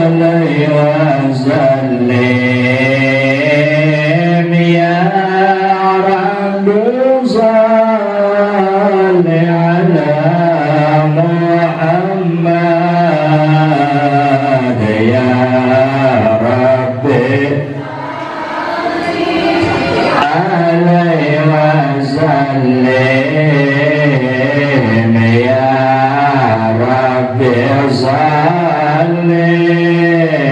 عليه وسلم يا رب صل على محمد يا ربي عليه وسلم يا ربي صل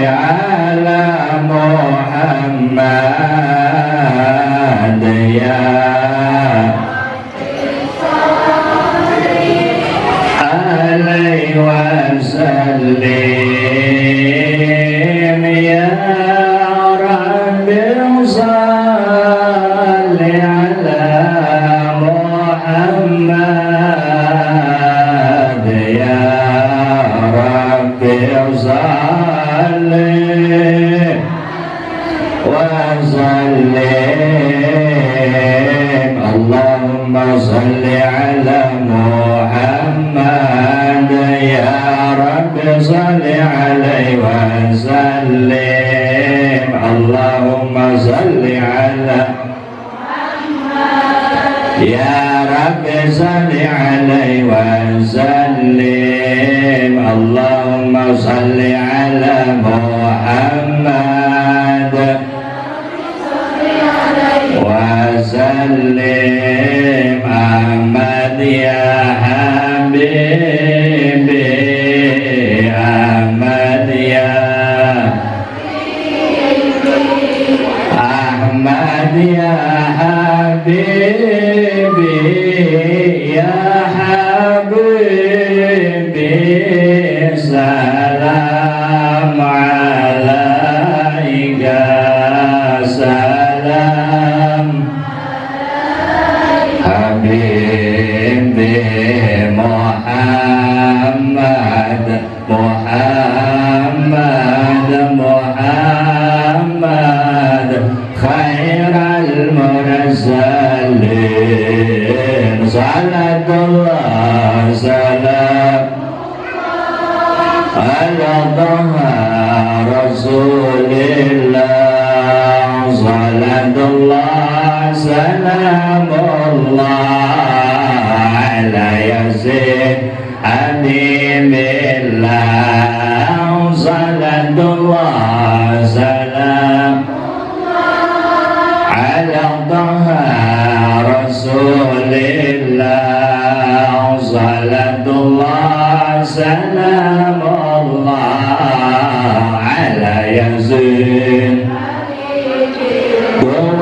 على محمد يا عليه وسلم يا ربي صل على محمد يا ربي صل وسلم اللهم صل على محمد يا رب صل عليه وسلم اللهم صل على يا رب صل عليه وسلم اللهم صل على محمد وسلم أحمد يا حبيبي أحمد يا أحمد يا حبيبي يا حبيبي سلام عليك سلام حبيبي محمد محمد محمد خير المرسلين صلاة الله سلام على طه رسول الله صلاة الله سلام الله على ياسين حبيب الله صلاة الله سلام على طه رسول الله صلاة الله سلام الله على ياسين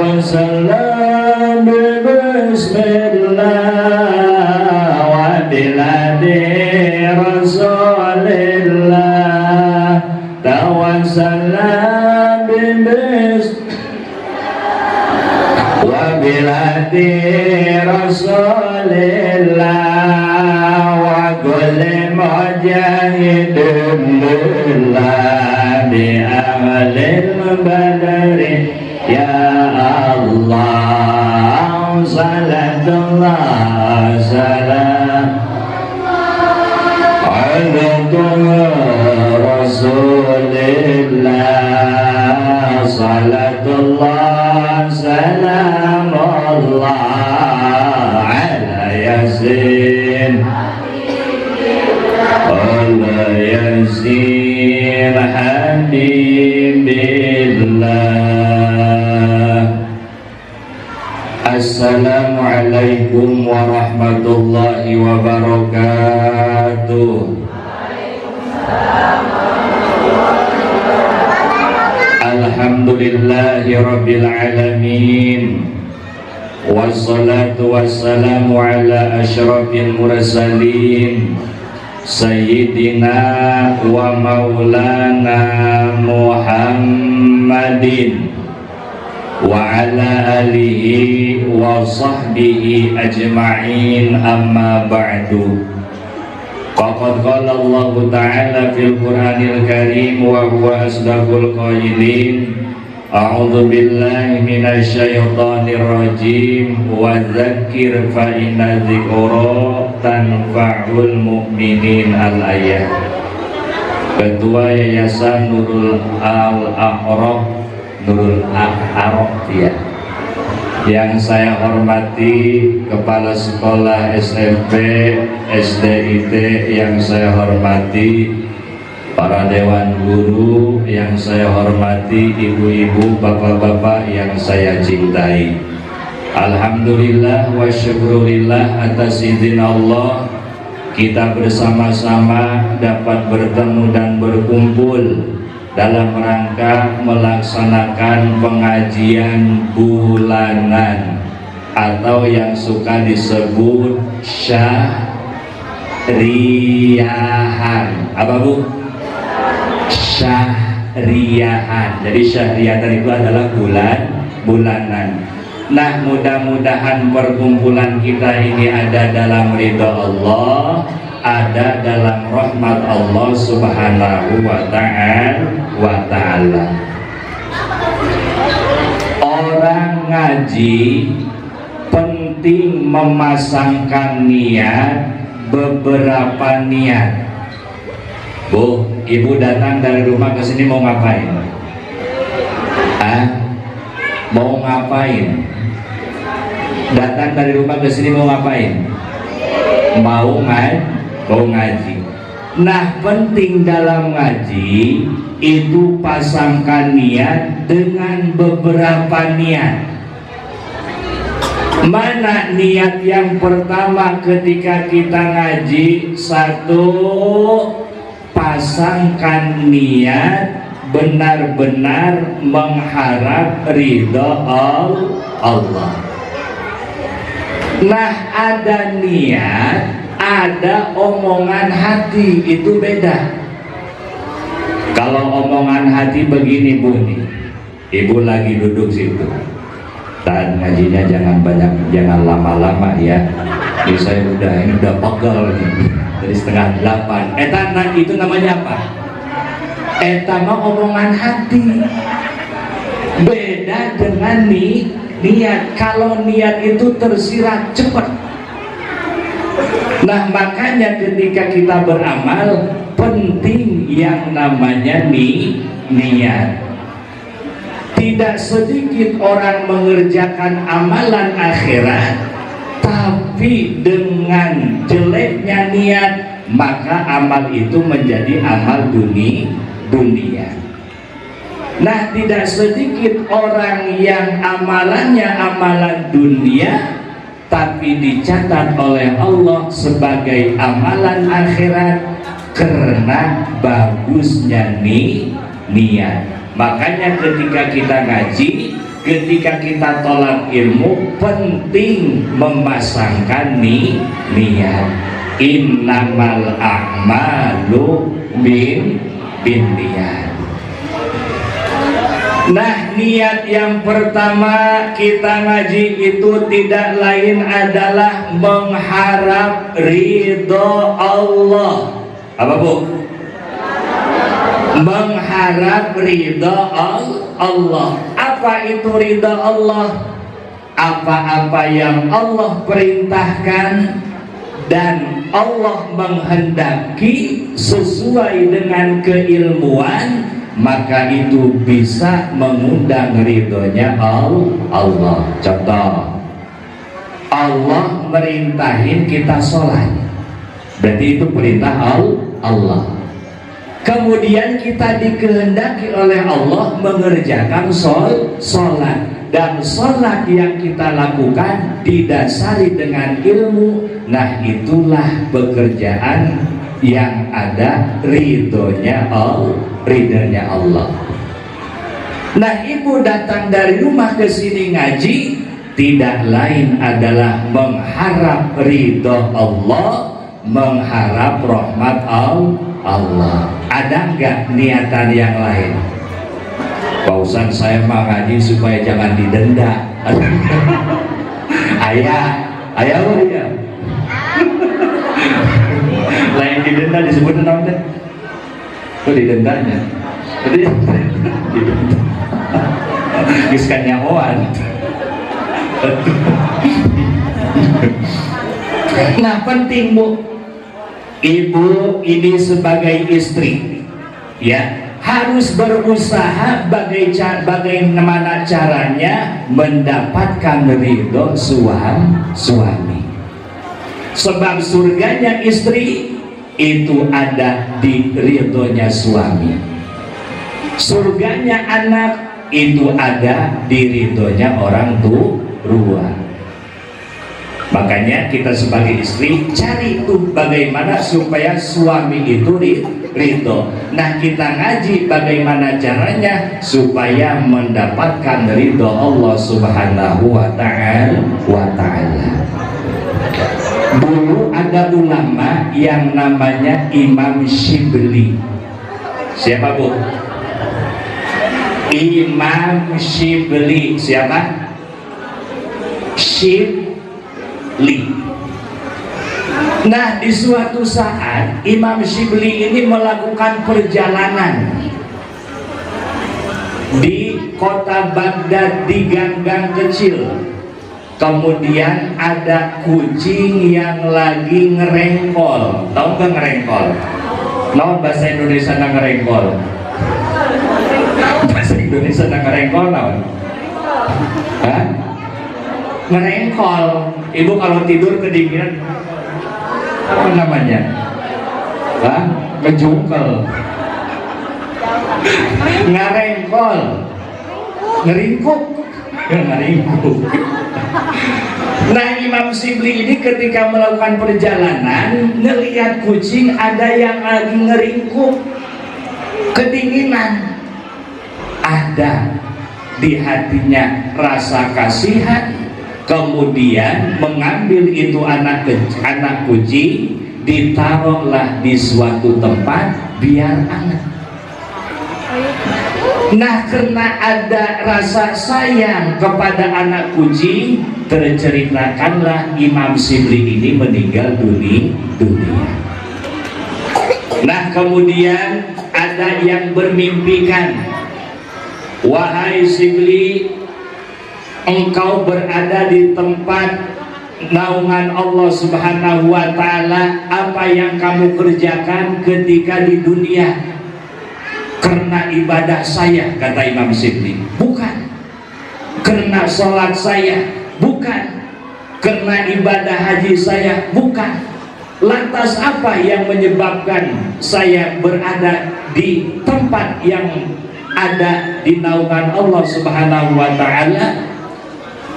وسلام بسم الله وبلاد رسول الله توسلام بسم وبلاد رسول الله وكل مجاهد لله بأهل البدر يا الله صلاة الله سلام على رسول الله صلاة الله سلام الله على ياسين على ياسين حبيب الله. Assalamualaikum warahmatullahi wabarakatuh. Alhamdulillahi rabbil alamin. Wassalatu wassalamu ala asyrafil mursalin Sayyidina wa maulana Muhammadin wa ala alihi wa sahbihi ajma'in, amma ba'du. Faqad qala Allah ta'ala fil Qur'anil Karim wa huwa asdaqul qailin. A'udzu billahi minasy syaithanir rajim. Wa dzakir fa inna dzikra tanfa'ul mu'minin. Al-ayat. Ketua Yayasan Nurul Al-A'raf, Nurul Al-A'raf ya, yang saya hormati Kepala Sekolah SMP SDIT yang saya hormati, para Dewan Guru yang saya hormati, ibu-ibu, bapak-bapak yang saya cintai. Alhamdulillah wa syukurillah atas izin Allah kita bersama-sama dapat bertemu dan berkumpul dalam rangka melaksanakan pengajian bulanan atau yang suka disebut syahriyahan. Apa Bu? Syahriyahan. Jadi syahriyahan itu adalah bulanan. Nah, mudah-mudahan perkumpulan kita ini ada dalam ridha Allah, ada dalam rahmat Allah Subhanahu wa ta'ala. Orang ngaji penting memasangkan niat, beberapa niat. Bu, ibu datang dari rumah ke sini mau ngapain? Mau ngapain? Datang dari rumah ke sini mau ngapain? Mau ngaji. Nah, penting dalam ngaji itu pasangkan niat dengan beberapa niat. Mana niat yang pertama ketika kita ngaji? Satu, pasangkan niat benar-benar mengharap ridha Allah. Nah, ada niat, ada omongan hati, itu beda. Kalau omongan hati begini Bu nih, ibu lagi duduk situ, dan ngajinya jangan lama-lama ya. Ini saya ini udah pegal nih, dari 7:30. Itu namanya apa? Mah omongan hati. Beda dengan niat. Kalau niat itu tersirat cepat. Nah, makanya ketika kita beramal penting yang namanya niat. Tidak sedikit orang mengerjakan amalan akhirat, tapi dengan jeleknya niat, maka amal itu menjadi amal dunia. Nah, tidak sedikit orang yang amalannya amalan dunia, tapi dicatat oleh Allah sebagai amalan akhirat karena bagusnya niat. Makanya ketika kita ngaji, ketika kita tolak ilmu, penting memasangkan niat. Innamal a'malu binniyat. Nah, niat yang pertama kita ngaji itu tidak lain adalah mengharap ridho Allah. Apa Bu? Mengharap ridho Allah. Apa itu ridho Allah? Apa-apa yang Allah perintahkan dan Allah menghendaki sesuai dengan keilmuan, maka itu bisa mengundang ridhonya Allah. Contoh, Allah merintahin kita sholat, berarti itu perintah Allah. Kemudian kita dikehendaki oleh Allah mengerjakan sholat, dan sholat yang kita lakukan didasari dengan ilmu. Nah, itulah pekerjaan yang ada ridhonya Allah. Nah, ibu datang dari rumah ke sini ngaji tidak lain adalah mengharap ridho Allah, mengharap rahmat Allah. Ada enggak niatan yang lain? Pak Ustaz, saya mah ngaji supaya jangan didenda. Ayah apa dia? Lain didenda disebut namanya. Kok didendanya? Jadi didenda. Kiskan nyahoan. Nah, penting Bu, ibu ini sebagai istri, ya, harus berusaha bagaimana caranya mendapatkan ridho suami. Sebab surganya istri itu ada di ridhonya suami. Surganya anak itu ada di ridhonya orang tua. Makanya kita sebagai istri cari tuh bagaimana supaya suami itu ridho. Nah, kita ngaji bagaimana caranya supaya mendapatkan ridho Allah Subhanahu wa ta'ala. Dulu ada ulama yang namanya Imam Syibli. Siapa, Bu? Imam Syibli. Siapa? Syibli. Nah, di suatu saat Imam Syibli ini melakukan perjalanan di kota Baghdad di gang-gang kecil. Kemudian ada kucing yang lagi ngerengkol. Tahu nggak ngerengkol? No, bahasa Indonesia na ngerengkol. Bahasa Indonesia na ngerengkol, no? Hah? Ngerengkol. Ibu kalau tidur kedinginan apa namanya? Hah? Ngejungkel. Ngerengkol. Ngeringkuk. Ngeringkuk. Nah, Imam Syibli ini ketika melakukan perjalanan ngelihat kucing ada yang lagi ngeringkuk kedinginan. Ada di hatinya rasa kasihan, kemudian mengambil itu anak kucing, ditaruhlah di suatu tempat biar anak. Nah, karena ada rasa sayang kepada anak kucing, terceritakanlah Imam Syibli ini meninggal dunia. Nah, kemudian ada yang bermimpikan, wahai Syibli, engkau berada di tempat naungan Allah Subhanahu wa ta'ala. Apa yang kamu kerjakan ketika di dunia? Karena ibadah saya, kata Imam Syibli. Bukan. Karena sholat saya. Bukan. Karena ibadah haji saya. Bukan. Lantas apa yang menyebabkan saya berada di tempat yang ada di naungan Allah Subhanahu wa ta'ala?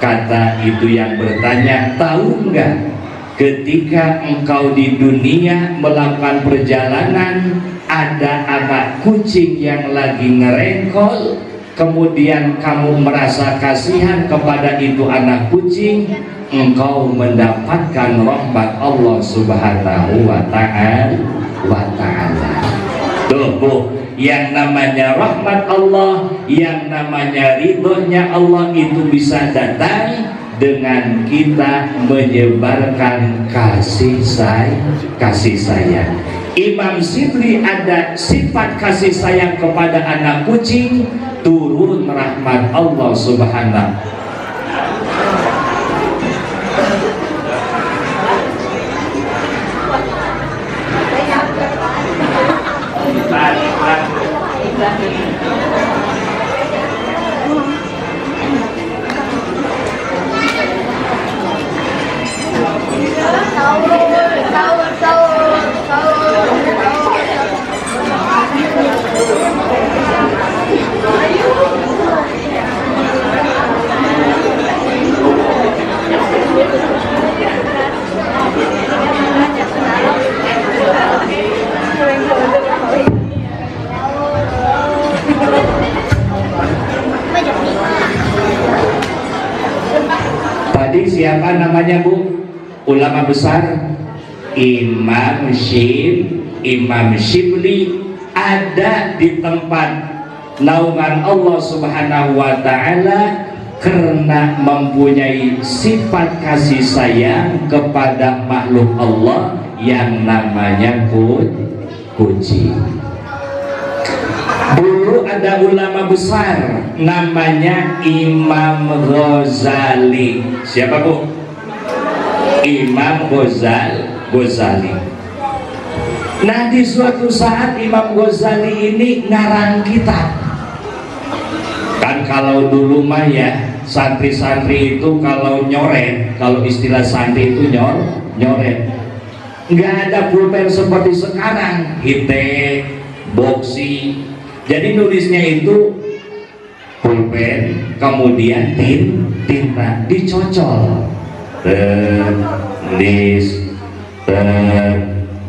Kata itu yang bertanya, tahu enggak ketika engkau di dunia melakukan perjalanan ada anak kucing yang lagi ngerengkol, kemudian kamu merasa kasihan kepada itu anak kucing, engkau mendapatkan rahmat Allah Subhanahu wa ta'ala. Tuh, Bu, yang namanya rahmat Allah, yang namanya ridhonya Allah itu bisa datang dengan kita menyebarkan kasih sayang. Imam Syibli ada sifat kasih sayang kepada anak kucing, turun rahmat Allah Subhanahu. Tadi siapa namanya, Bu? Ulama besar Imam Syibli ada di tempat naungan Allah Subhanahu wa ta'ala karena mempunyai sifat kasih sayang kepada makhluk Allah yang namanya kucing. Dulu ada ulama besar namanya Imam Ghazali. Siapa, Bu? Imam Ghazali. Nah, di suatu saat Imam Ghazali ini ngarang kitab. Kan kalau dulu mah ya, santri-santri itu kalau nyoret, kalau istilah santri itu nyoret, nggak ada pulpen seperti sekarang, hitek, boksi. Jadi nulisnya itu pulpen, kemudian tinta dicocol,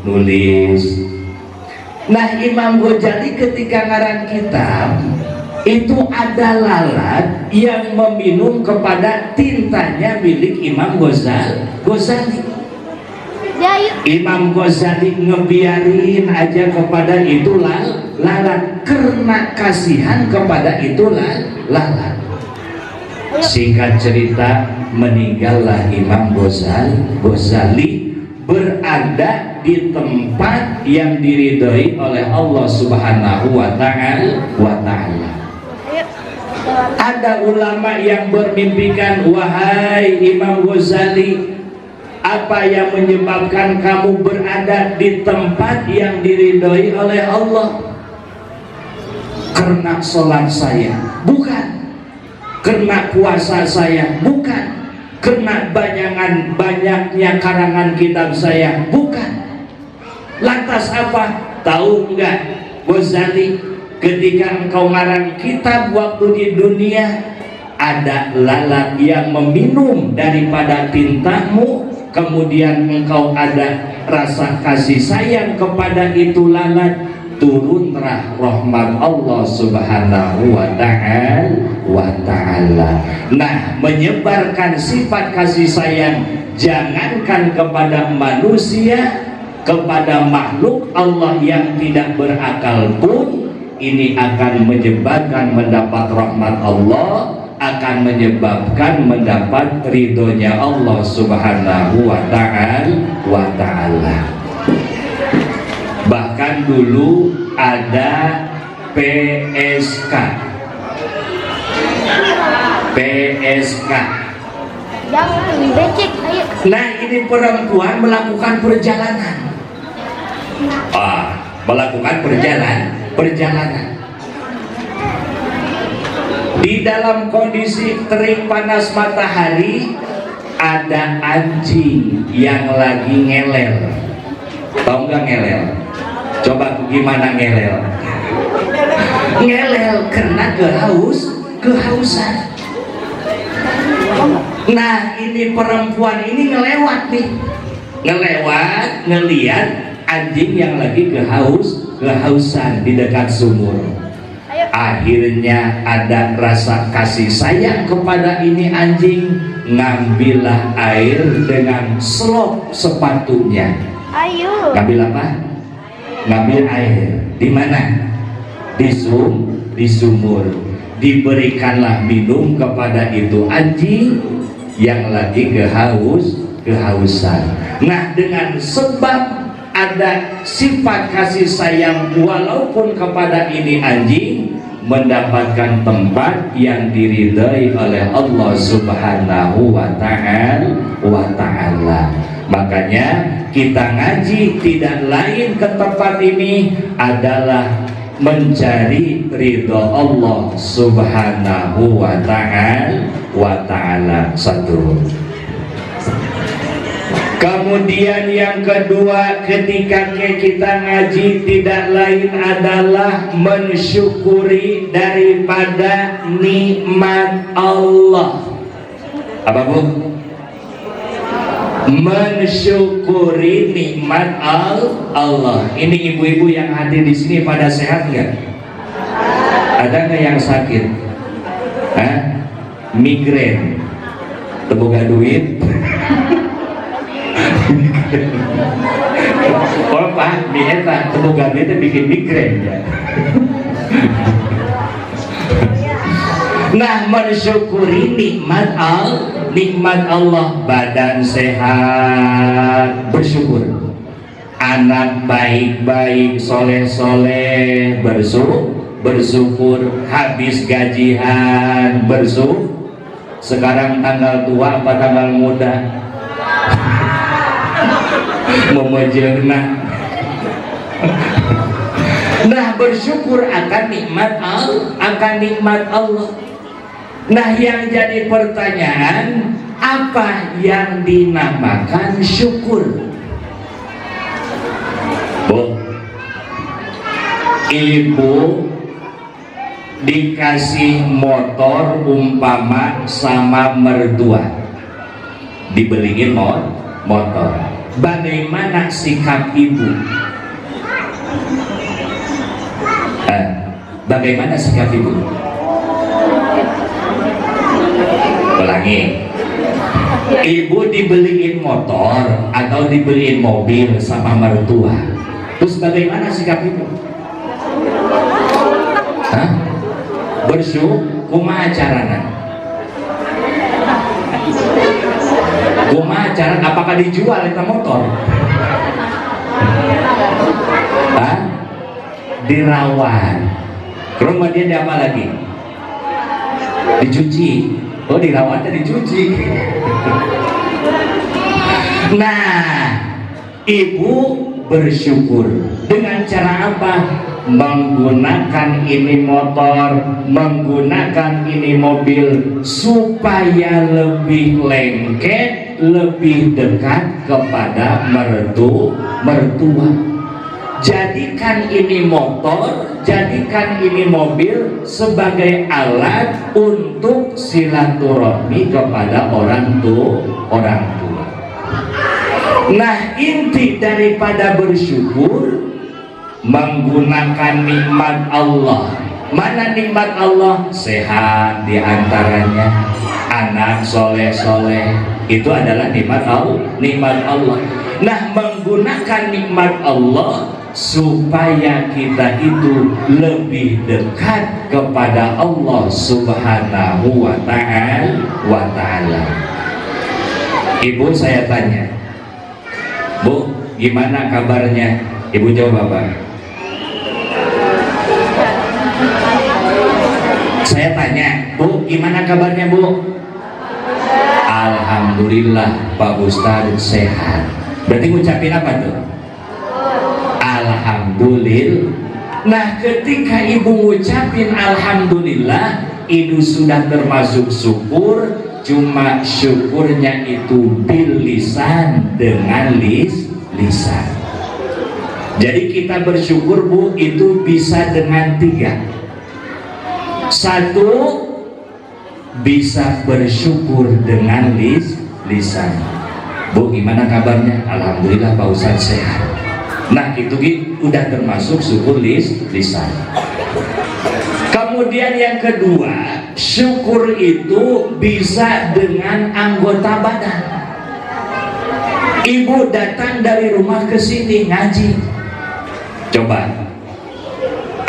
nulis. Nah, Imam Ghazali ketika ngarang kitab itu ada lalat yang meminum kepada tintanya milik Imam Ghazali. Imam Ghazali ngebiarin aja kepada itu lalat karena kasihan kepada itu lalat. Singkat cerita, meninggallah Imam Ghazali berada di tempat yang diridhoi oleh Allah Subhanahu wa Ta'ala. Ada ulama yang bermimpikan, wahai Imam Ghazali, apa yang menyebabkan kamu berada di tempat yang diridhoi oleh Allah? Karena sholat saya? Bukan. Karena puasa saya? Bukan. Karena banyaknya karangan kitab saya? Bukan. Lantas apa? Tahu enggak Ghazali, ketika engkau ngarang kitab waktu di dunia, ada lalat yang meminum daripada tintamu, kemudian engkau ada rasa kasih sayang kepada itu lalat, turunlah rahmat Allah Subhanahu wa Ta'ala. Nah, menyebarkan sifat kasih sayang jangankan kepada manusia, kepada makhluk Allah yang tidak berakal pun ini akan menyebabkan mendapat rahmat Allah, akan menyebabkan mendapat ridhonya Allah Subhanahu wa Ta'ala. Bahkan dulu ada PSK. Nah, ini perempuan melakukan perjalanan. Melakukan perjalanan. Di dalam kondisi terik panas matahari, ada anjing yang lagi ngelel. Tahu nggak ngelel? Coba gimana ngelel? Ngelel karena kehausan. Nah, ini perempuan ini ngelewat ngeliat anjing yang lagi kehausan di dekat sumur. Akhirnya ada rasa kasih sayang kepada ini anjing, ngambillah air dengan selop sepatunya. Ngambil apa? Ngambil air. Di mana? Di sumur. Diberikanlah minum kepada itu anjing yang lagi kehausan. Nah, dengan sebab ada sifat kasih sayang walaupun kepada ini anjing, mendapatkan tempat yang diridhai oleh Allah Subhanahu wa Ta'ala. Makanya kita ngaji tidak lain ke tempat ini adalah mencari ridho Allah Subhanahu wa Ta'ala. Satu. Kemudian yang kedua, ketika kita ngaji tidak lain adalah mensyukuri daripada nikmat Allah. Apa Bu? Mensyukuri nikmat Allah. Ini ibu-ibu yang hadir di sini pada sehat nggak? Ada nggak yang sakit? Migrain, teboga duit. Oh Pak, bieta teboga duit bikin migrain ya. Nah, mensyukuri nikmat Allah, badan sehat, bersyukur. Anak baik-baik, soleh-soleh, bersyukur. Habis gajian, bersyukur. Sekarang tanggal tua apa tanggal muda? Memejengna Nah, bersyukur akan nikmat Allah. Nah, yang jadi pertanyaan, apa yang dinamakan syukur? Bu, ibu dikasih motor umpama sama mertua, dibeliin motor, bagaimana sikap ibu? Bagaimana sikap ibu? Ulangi. Ibu dibeliin motor atau dibeliin mobil sama mertua, terus bagaimana sikap ibu? Bersyukur. Kumaha carana? Kumaha carana? Apakah dijual itu motor? Dirawat. Rumah dia apa lagi? Dicuci. Oh, dirawatnya dicuci. Nah, ibu bersyukur dengan cara apa? Menggunakan ini motor, menggunakan ini mobil supaya lebih lengket, lebih dekat kepada mertua. Jadikan ini motor, jadikan ini mobil sebagai alat untuk silaturahmi kepada orang tua. Nah, inti daripada bersyukur menggunakan nikmat Allah. Mana nikmat Allah? Sehat diantaranya, anak soleh-soleh, itu adalah nikmat Allah. Nah, menggunakan nikmat Allah supaya kita itu lebih dekat kepada Allah Subhanahu wa ta'ala. Ibu, saya tanya, Bu, gimana kabarnya? Ibu jawab apa? Saya tanya, Bu, gimana kabarnya, Bu? Alhamdulillah, Pak Ustadz sehat. Berarti ngucapin apa tuh? Alhamdulillah. Nah, ketika ibu ngucapin alhamdulillah, itu sudah termasuk syukur. Cuma syukurnya itu bil lisan, dengan lisan. Jadi kita bersyukur, Bu, itu bisa dengan 3. 1, bisa bersyukur dengan lisan. Bu, gimana kabarnya? Alhamdulillah, Pak Ustadz sehat. Nah, itu udah termasuk syukur lisan. Kemudian yang kedua, syukur itu bisa dengan anggota badan. Ibu datang dari rumah ke sini ngaji. Coba,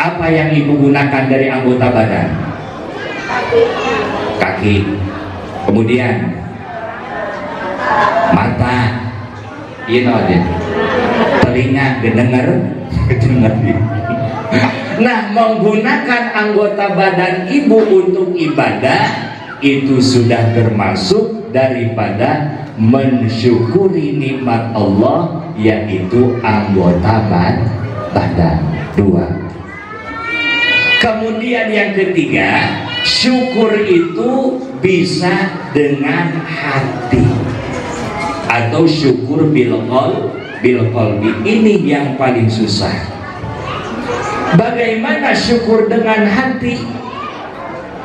apa yang ibu gunakan dari anggota badan? Kaki. Kemudian mata, telinga, kedengar. Nah, menggunakan anggota badan ibu untuk ibadah itu sudah termasuk daripada mensyukuri nikmat Allah, yaitu anggota badan. 2. Kemudian yang ketiga, syukur itu bisa dengan hati atau syukur bil qalbi. Ini yang paling susah. Bagaimana syukur dengan hati?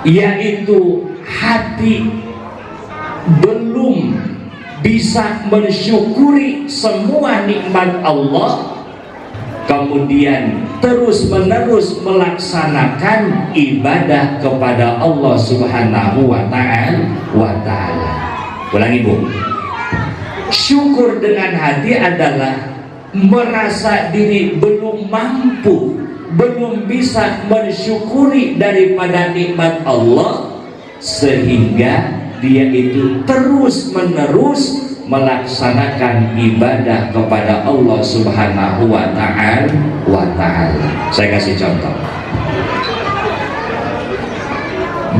Yaitu hati belum bisa mensyukuri semua nikmat Allah, kemudian terus menerus melaksanakan ibadah kepada Allah Subhanahu wa ta'ala. Ulangi, Bu. Syukur dengan hati adalah merasa diri belum mampu, belum bisa mensyukuri daripada nikmat Allah, sehingga dia itu terus menerus melaksanakan ibadah kepada Allah Subhanahu wa ta'ala. Saya kasih contoh.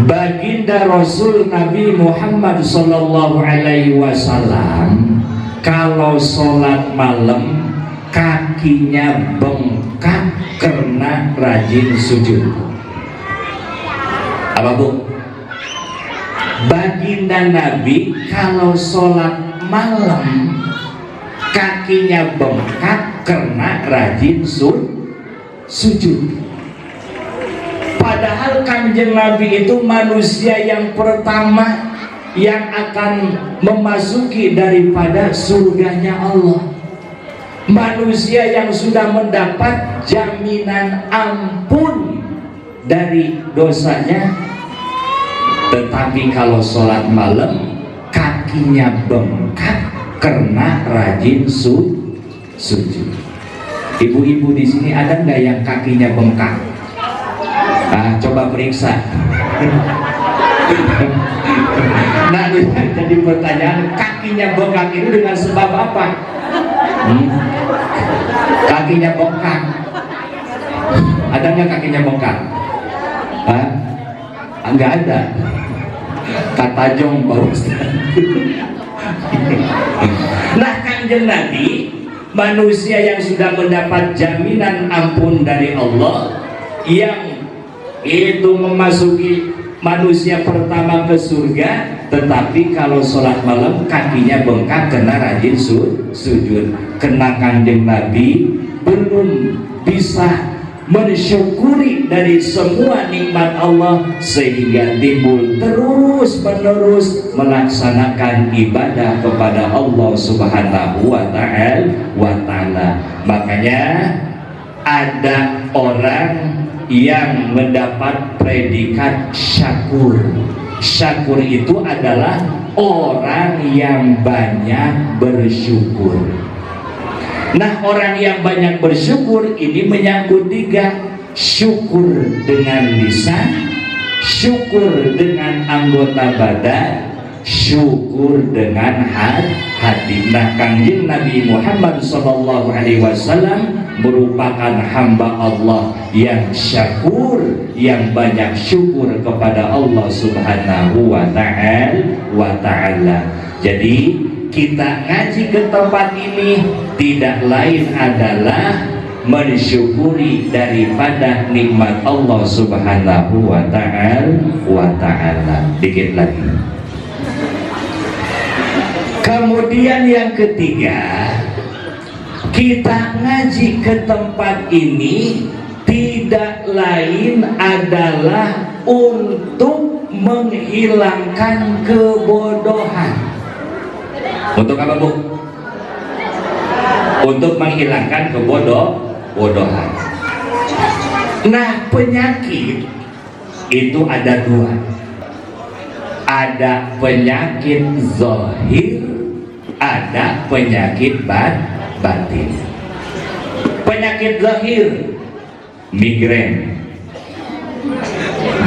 Baginda Rasul Nabi Muhammad sallallahu alaihi wasallam kalau sholat malam kakinya bengkak bengkak karena rajin sujud. Apa Bu? Baginda Nabi kalau sholat malam kakinya bengkak karena rajin sujud. Padahal Kanjeng Nabi itu manusia yang pertama yang akan memasuki daripada surganya Allah, manusia yang sudah mendapat jaminan ampun dari dosanya. Tetapi kalau sholat malam kakinya bengkak karena rajin sujud. Ibu-ibu di sini ada nggak yang kakinya bengkak? Nah, coba periksa. Nah, jadi pertanyaan, kakinya bengkak itu dengan sebab apa? Kakinya bengkak. Ada nggak kakinya bengkak? Hah? Nggak ada. Kata Jong Pak Ustaz. Nah, Kanjeng Nabi manusia yang sudah mendapat jaminan ampun dari Allah, yang itu memasuki manusia pertama ke surga, tetapi kalau sholat malam kakinya bengkak karena rajin sujud. Kena Kanjeng Nabi belum bisa mensyukuri dari semua nikmat Allah, sehingga timbul terus menerus melaksanakan ibadah kepada Allah Subhanahu wa ta'ala. Makanya ada orang yang mendapat predikat syakur. Syakur itu adalah orang yang banyak bersyukur. Nah, orang yang banyak bersyukur ini menyangkut tiga: syukur dengan lisan, syukur dengan anggota badan, syukur dengan hati. Nah, Kanjeng Nabi Muhammad SAW merupakan hamba Allah yang syakur, yang banyak syukur kepada Allah Subhanahu wa ta'ala. Jadi kita ngaji ke tempat ini tidak lain adalah mensyukuri daripada nikmat Allah Subhanahu wa ta'ala. Dikit lagi. Kemudian yang ketiga, kita ngaji ke tempat ini tidak lain adalah untuk menghilangkan kebodohan. Untuk apa, Bu? Untuk menghilangkan kebodohan. Nah, penyakit itu ada dua. Ada penyakit zahir, ada penyakit batin. Penyakit zahir, migrain,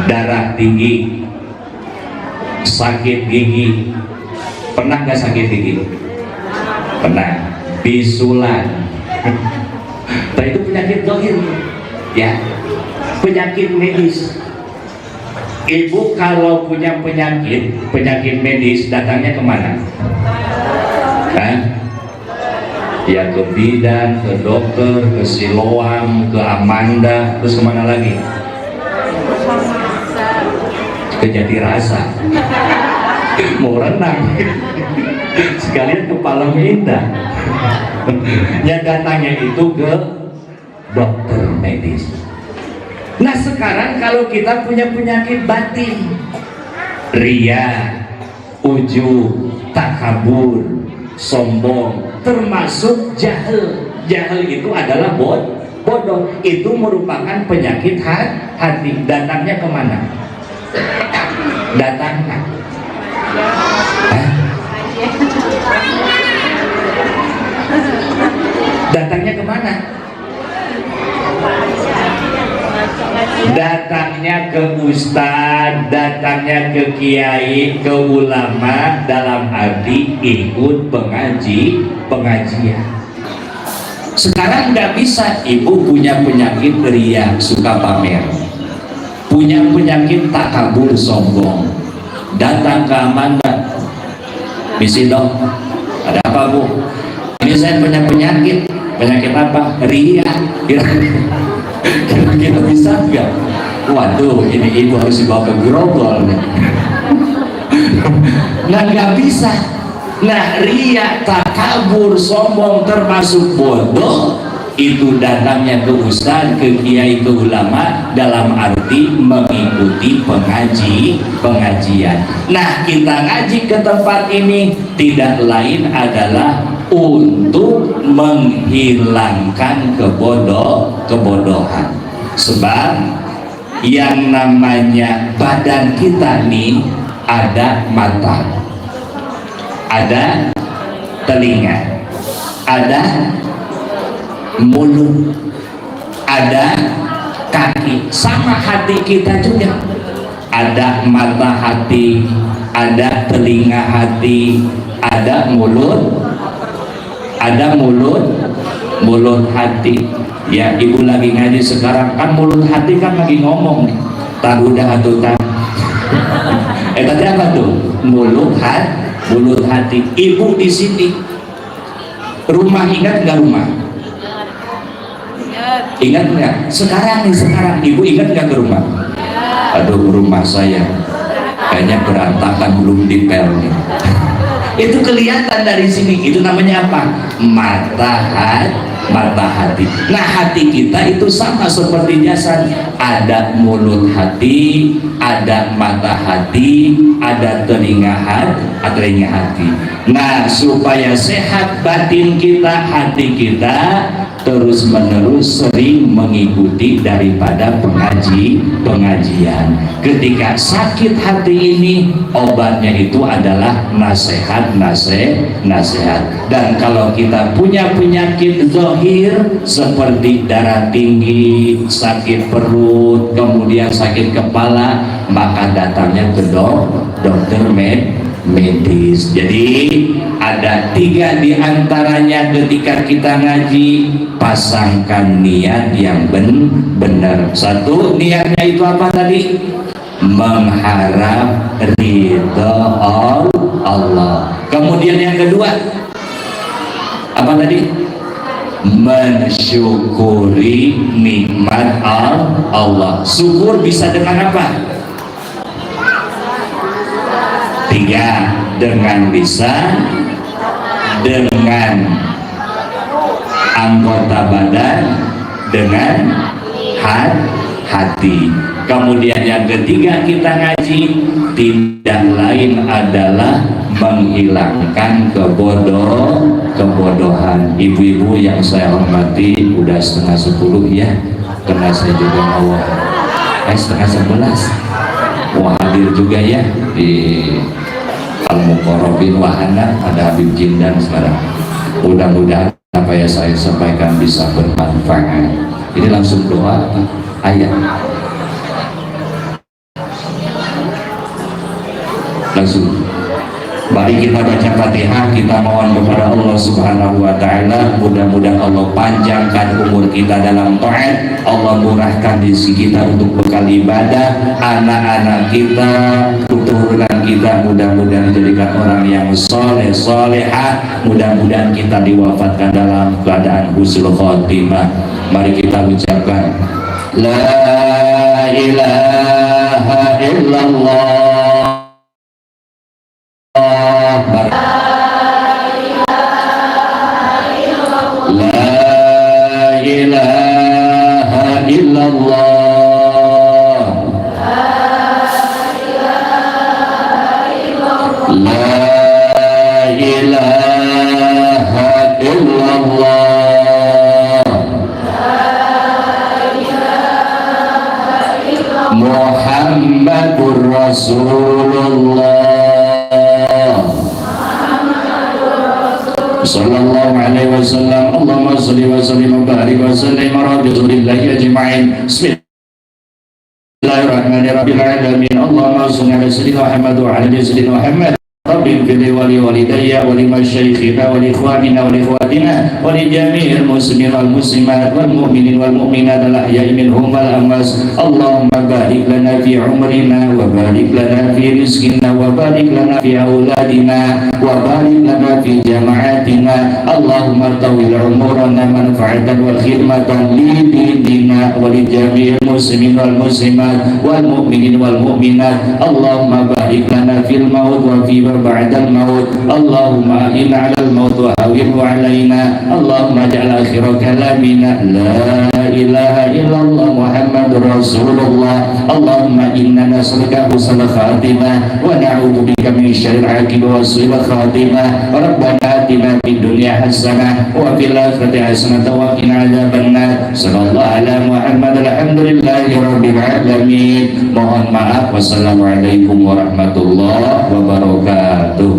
darah tinggi, sakit gigi. Pernah nggak sakit gigi? Pernah. Bisulan. Nah, itu penyakit zahir, ya. Penyakit medis. Ibu kalau punya penyakit medis, datangnya kemana? Hah? Ya ke bidan, ke dokter, ke Siloam, ke Amanda, terus kemana lagi? Ke Jatirasa. Mau renang sekalian ke Palang Indah. Ya, datangnya itu ke dokter medis. Nah, sekarang kalau kita punya penyakit batin, ria, ujub, takabur, sombong, termasuk jahil. Jahil itu adalah bodoh. Itu merupakan penyakit hati. Datangnya kemana? Datangnya datangnya kemana? Datangnya ke ustadz, datangnya ke kiai, ke ulama, dalam arti ikut pengajian. Sekarang nggak bisa. Ibu punya penyakit ria, suka pamer, punya penyakit takabur, sombong, datang ke Amanda, misi dong, ada apa Bu? Ini saya punya penyakit, Penyakit apa? Ria. Kira-kira bisa nggak? Waduh, ini ibu harus dibawa ke grogol nih. Nah, nggak bisa. Nah, ria, takabur, sombong, termasuk bodoh, itu datangnya ke ustaz, ke kiai, ke ulama dalam arti mengikuti pengajian. Nah, kita ngaji ke tempat ini tidak lain adalah untuk menghilangkan kebodohan. Sebab yang namanya badan kita nih ada mata, ada telinga, ada mulut, ada kaki, sama hati kita juga. Ada mata hati, ada telinga hati, ada mulut hati. Ya, ibu lagi ngaji sekarang kan mulut hati kan lagi ngomong nih. Tahu dah atuh tah. Tadi apa tuh? Mulut hati. Ibu di sini. Rumah, ingat nggak rumah? Ingat nggak? Sekarang ibu ingat nggak ke rumah? Aduh, rumah saya kayaknya berantakan, belum dipel nih. Itu kelihatan dari sini. Itu namanya apa? Mata hati. Nah, hati kita itu sama seperti jasad. Ada mulut hati, ada mata hati, ada telinga hati. Nah, supaya sehat batin kita, hati kita terus menerus sering mengikuti daripada pengajian. Ketika sakit hati ini, obatnya itu adalah nasihat. Dan kalau kita punya penyakit zahir seperti darah tinggi, sakit perut, kemudian sakit kepala, maka datangnya ke dokter medis. Jadi ada 3 diantaranya ketika kita ngaji, pasangkan niat yang benar. 1, niatnya itu apa tadi? Mengharap ridha Allah. Kemudian yang kedua apa tadi? Mensyukuri nikmat Allah. Syukur bisa dengan apa? 3, dengan lisan, dengan anggota badan, dengan hati. Kemudian yang ketiga kita ngaji tidak lain adalah menghilangkan kebodohan. Ibu-ibu yang saya hormati, udah 9:30 ya, karena saya juga mau 10:30. Mau hadir juga ya di Al-Muqarrabin Wahana, ada Habib Jindan sekarang. Mudah-mudahan apa yang saya sampaikan bisa bermanfaat. Ini langsung doa apa? Ayat. Langsung. Mari kita baca Fatihah, kita mohon kepada Allah Subhanahu wa taala, mudah-mudahan Allah panjangkan umur kita dalam taat, Allah murahkan rezeki kita untuk bekal ibadah, anak-anak kita, keturunan kita mudah-mudahan dijadikan orang yang soleh solehah, mudah-mudahan kita diwafatkan dalam keadaan husnul khotimah. Mari kita ucapkan la ilaha illallah. Muhammadur Rasulullah sallallahu alaihi wasallam. Allahumma shalli wa sallim wa barik wa sallim ala rasulillahi ajma'in. Bismillahirrahmanirrahim. Allahumma shalli ala sayyidina Muhammad wa ala ali sayyidina Muhammad رب اغفر لي ولوالدي ولمشايخنا ولإخواننا ولإخواتنا ولجميع المسلمين والمسلمات والمؤمنين والمؤمنات الأحياء منهم والأموات. اللهم بارك لنا في عمرنا وبارك لنا في رزقنا وبارك لنا في أولادنا وبارك لنا في جماعاتنا. اللهم طول عمرنا منفعة والخدمة لديننا ولجميع المسلمين والمسلمات والمؤمنين والمؤمنات. اللهم بارك لنا في الموت وفي بعد الموت. اللهم أعنا على الموت وهونه علينا. اللهم اجعل آخر كلامنا لا إله إلا الله محمد رسول الله. اللهم إنا نسألك حسن الخاتمة ونعوذ بك من شر العاقبة وسوء الخاتمة. ربنا آتنا في الدنيا حسنة وفي الآخرة حسنة وقنا عذاب النار. صلى الله على محمد. الحمد لله رب العالمين. Mohon maaf. Wassalamualaikum warahmatullahi wabarakatuh.